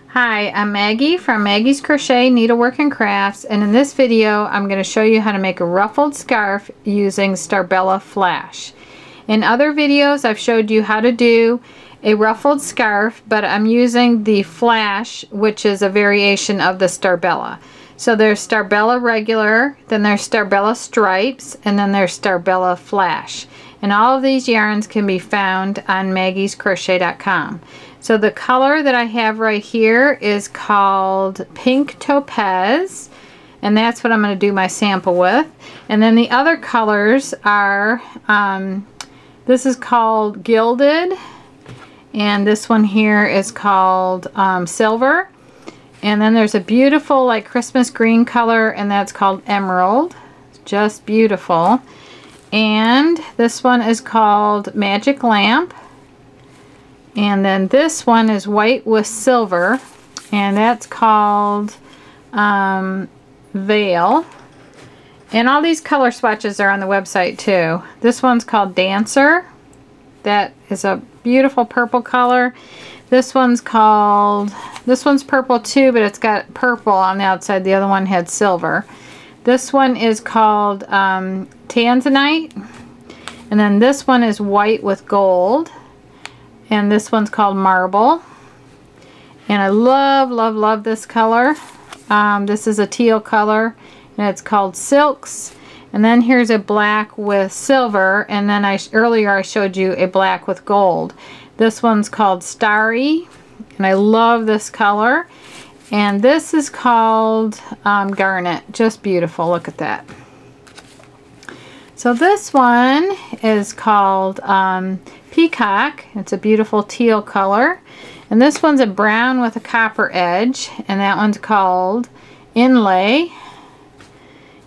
Hi, I'm Maggie from Maggie's Crochet, Needlework and Crafts, and in this video I'm going to show you how to make a ruffled scarf using Starbella flash. In other videos I've showed you how to do a ruffled scarf, but I'm using the flash, which is a variation of the Starbella. So there's Starbella regular, then there's Starbella stripes, and then there's Starbella flash. And all of these yarns can be found on maggiescrochet.com. So the color that I have right here is called Pink Topaz, and that's what I'm going to do my sample with. And then the other colors are, this is called Gilded, and this one here is called Silver. And then there's a beautiful like Christmas green color, and that's called Emerald. It's just beautiful. And this one is called Magic Lamp. And then this one is white with silver, and that's called Veil. And all these color swatches are on the website too. This one's called Dancer. That is a beautiful purple color. This one's purple too, but it's got purple on the outside. The other one had silver. This one is called Tanzanite. And then this one is white with gold. And this one's called Marble. And I love, love, love this color. This is a teal color, and it's called Silks. And then here's a black with silver, and then earlier I showed you a black with gold. This one's called Starry, and I love this color. And this is called Garnet. Just beautiful. Look at that. So this one is called Peacock. It's a beautiful teal color. And this one's a brown with a copper edge, and that one's called Inlay.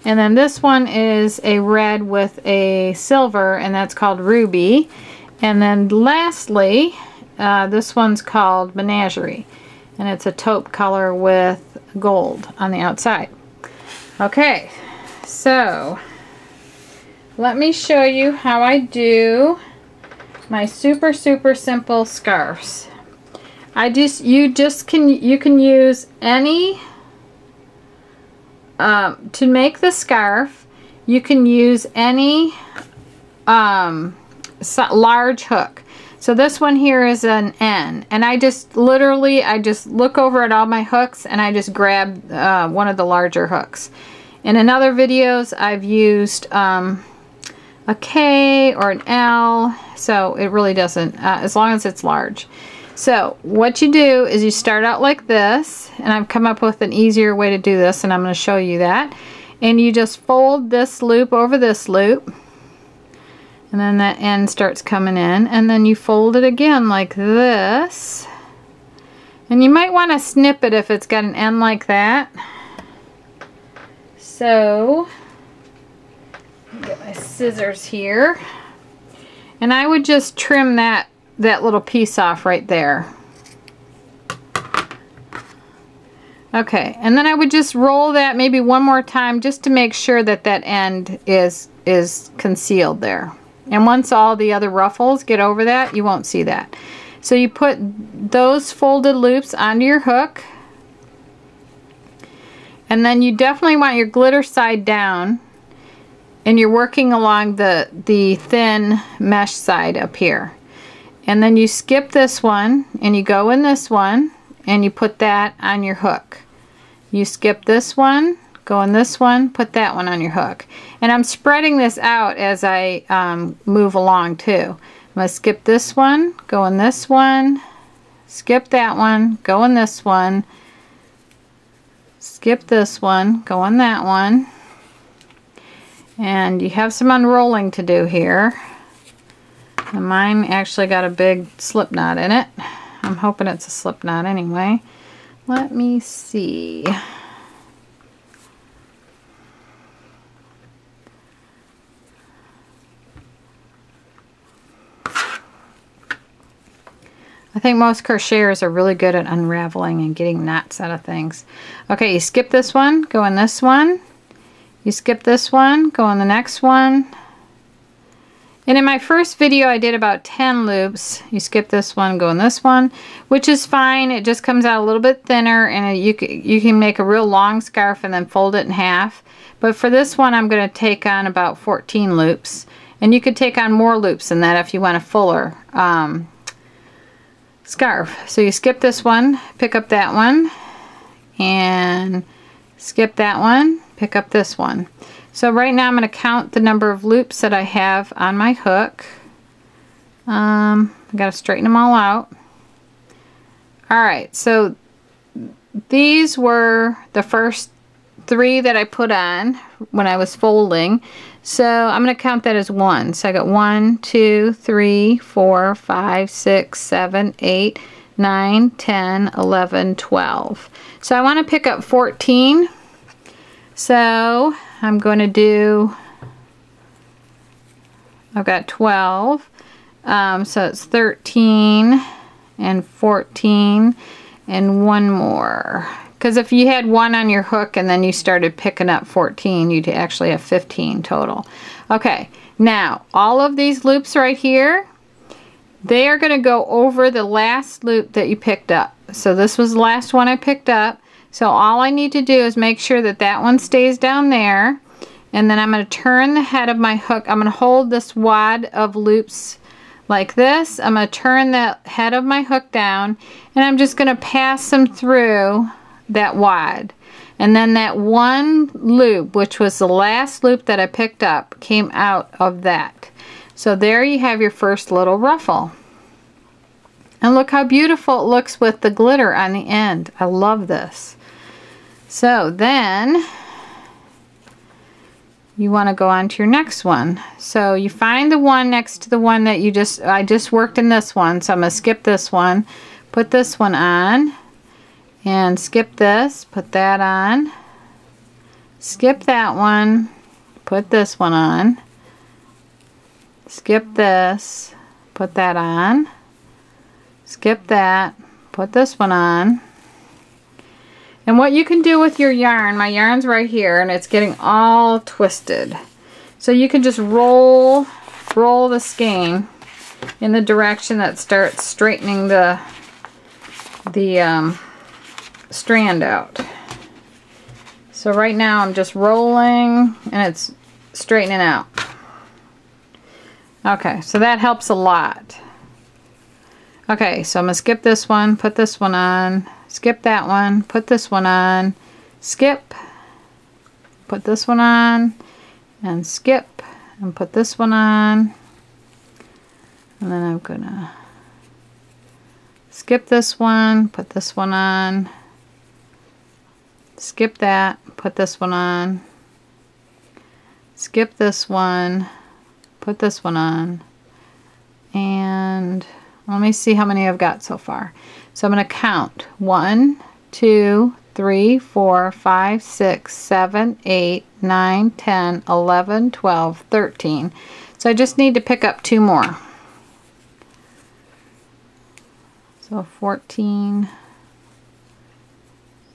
And then this one is a red with a silver, and that's called Ruby. And then lastly, this one's called Menagerie, and it's a taupe color with gold on the outside. Okay, so let me show you how I do my super simple scarves. You can use any to make the scarf. You can use any large hook. So this one here is an N, and I just look over at all my hooks and I just grab one of the larger hooks. And in other videos I've used a K or an L, so it really doesn't, as long as it's large. So what you do is you start out like this, and I've come up with an easier way to do this, and I'm going to show you that. And you just fold this loop over this loop, and then that end starts coming in, and then you fold it again like this. And you might want to snip it if it's got an end like that. So get my scissors here, and I would just trim that little piece off right there. Okay, and then I would just roll that maybe one more time just to make sure that that end is concealed there. And once all the other ruffles get over that, you won't see that. So you put those folded loops onto your hook, and then you definitely want your glitter side down, and you're working along the thin mesh side up here. And then you skip this one, and you go in this one, and you put that on your hook. You skip this one, go in this one, put that one on your hook. And I'm spreading this out as I move along too. I'm going to skip this one, go in this one, skip that one, go in this one, skip this one, go in that one. And you have some unrolling to do here. And mine actually got a big slip knot in it. I'm hoping it's a slip knot anyway. Let me see. I think most crocheters are really good at unraveling and getting knots out of things. Okay, you skip this one, go in this one. You skip this one, go on the next one. And in my first video I did about 10 loops. You skip this one, go in this one, which is fine. It just comes out a little bit thinner, and you can make a real long scarf and then fold it in half. But for this one I'm going to take on about 14 loops. And you could take on more loops than that if you want a fuller scarf. So you skip this one, pick up that one, and skip that one, pick up this one. So right now I'm going to count the number of loops that I have on my hook. I got to straighten them all out. Alright, so these were the first 3 that I put on when I was folding. So I'm going to count that as 1. So I got 1, 2, 3, 4, 5, 6, 7, 8, 9, 10, 11, 12. So I want to pick up 14. So I'm going to do, I've got 12, so it's 13 and 14 and one more. Because if you had 1 on your hook and then you started picking up 14, you'd actually have 15 total. Okay, now all of these loops right here, they are going to go over the last loop that you picked up. So this was the last one I picked up. So all I need to do is make sure that that one stays down there, and then I'm going to turn the head of my hook. I'm going to hold this wad of loops like this. I'm going to turn the head of my hook down, and I'm just going to pass them through that wad. And then that one loop, which was the last loop that I picked up, came out of that. So there you have your first little ruffle. And look how beautiful it looks with the glitter on the end. I love this. So then you want to go on to your next one. So you find the one next to the one that I just worked in this one. So I'm going to skip this one, put this one on, and skip this, put that on, skip that one, put this one on, skip this, put that on, skip that, put this one on. And what you can do with your yarn, my yarn's right here and it's getting all twisted. So you can just roll the skein in the direction that starts straightening the strand out. So right now I'm just rolling and it's straightening out. Okay, so that helps a lot. Okay, so I'm going to skip this one, put this one on, skip that one, put this one on, skip, put this one on, and skip, and put this one on. And then I'm going to skip this one, put this one on, skip that, put this one on, skip this one, put this one on, and let me see how many I've got so far. So I'm going to count 1, 2, 3, 4, 5, 6, 7, 8, 9, 10, 11, 12, 13. So I just need to pick up 2 more. So 14.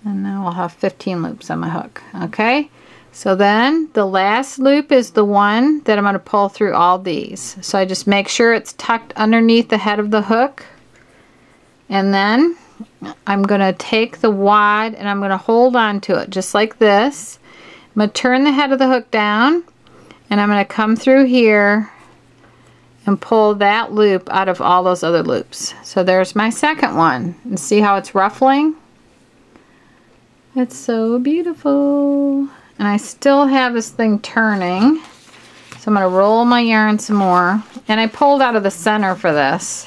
And now I'll have 15 loops on my hook. Okay. So then the last loop is the one that I'm going to pull through all these. So I just make sure it's tucked underneath the head of the hook. And then I'm going to take the wad and I'm going to hold on to it just like this. I'm going to turn the head of the hook down and I'm going to come through here and pull that loop out of all those other loops. So there's my second one. And see how it's ruffling? It's so beautiful. And I still have this thing turning. So I'm going to roll my yarn some more. And I pulled out of the center for this.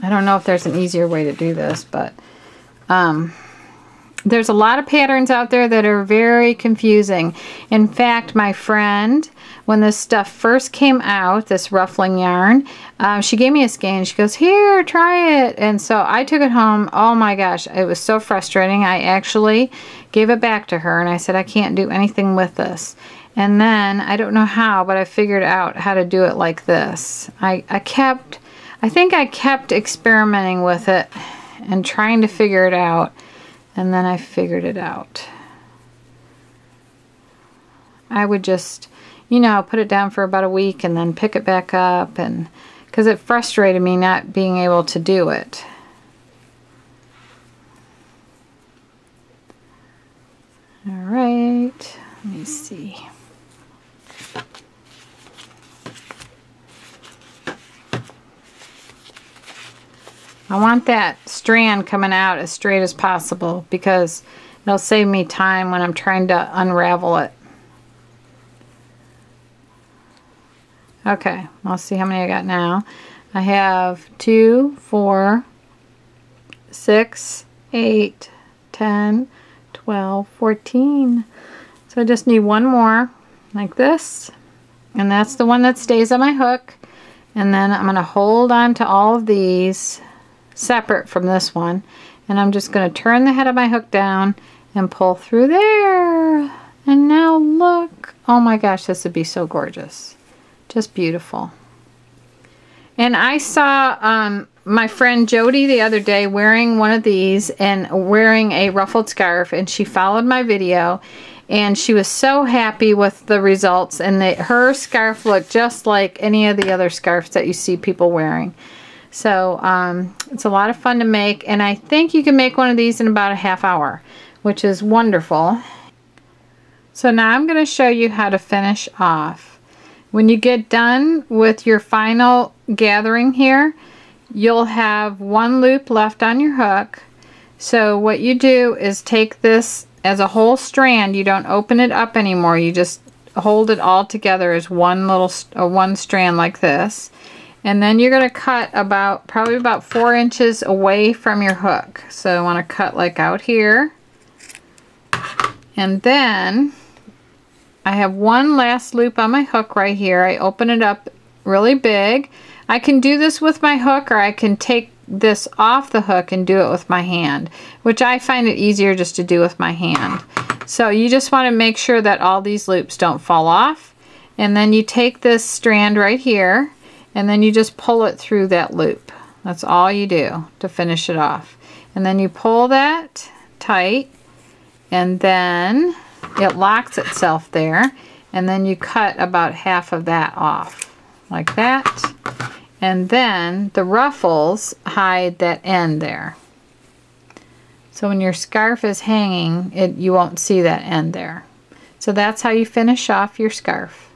I don't know if there's an easier way to do this, but there's a lot of patterns out there that are very confusing. In fact, my friend, when this stuff first came out, this ruffling yarn, she gave me a skein. She goes, here, try it. And so I took it home. Oh my gosh, it was so frustrating. I actually gave it back to her and I said, I can't do anything with this. And then, I don't know how, but I figured out how to do it like this. I think I kept experimenting with it and trying to figure it out, and then I figured it out. I would just, you know, put it down for about a week and then pick it back up, and because it frustrated me not being able to do it. All right, let me see. I want that strand coming out as straight as possible because it'll save me time when I'm trying to unravel it. Okay, I'll see how many I got now. I have 2, 4, 6, 8, 10, 12, 14. So I just need one more like this. And that's the one that stays on my hook. And then I'm going to hold on to all of these separate from this one, and I'm just going to turn the head of my hook down and pull through there. And now look, oh my gosh, this would be so gorgeous, just beautiful. And I saw my friend Jody the other day wearing one of these and wearing a ruffled scarf, and she followed my video and she was so happy with the results, and her scarf looked just like any of the other scarves that you see people wearing. So it's a lot of fun to make, and I think you can make one of these in about a half hour, which is wonderful. So now I'm going to show you how to finish off. When you get done with your final gathering here, you'll have one loop left on your hook. So what you do is take this as a whole strand. You don't open it up anymore. You just hold it all together as one little one strand like this. And then you're going to cut probably about 4 inches away from your hook. So I want to cut like out here. And then I have one last loop on my hook right here. I open it up really big. I can do this with my hook, or I can take this off the hook and do it with my hand, which I find it easier just to do with my hand. So you just want to make sure that all these loops don't fall off. And then you take this strand right here, and then you just pull it through that loop. That's all you do to finish it off. And then you pull that tight, and then it locks itself there, and then you cut about half of that off like that. And then the ruffles hide that end there. So when your scarf is hanging, you won't see that end there. So that's how you finish off your scarf.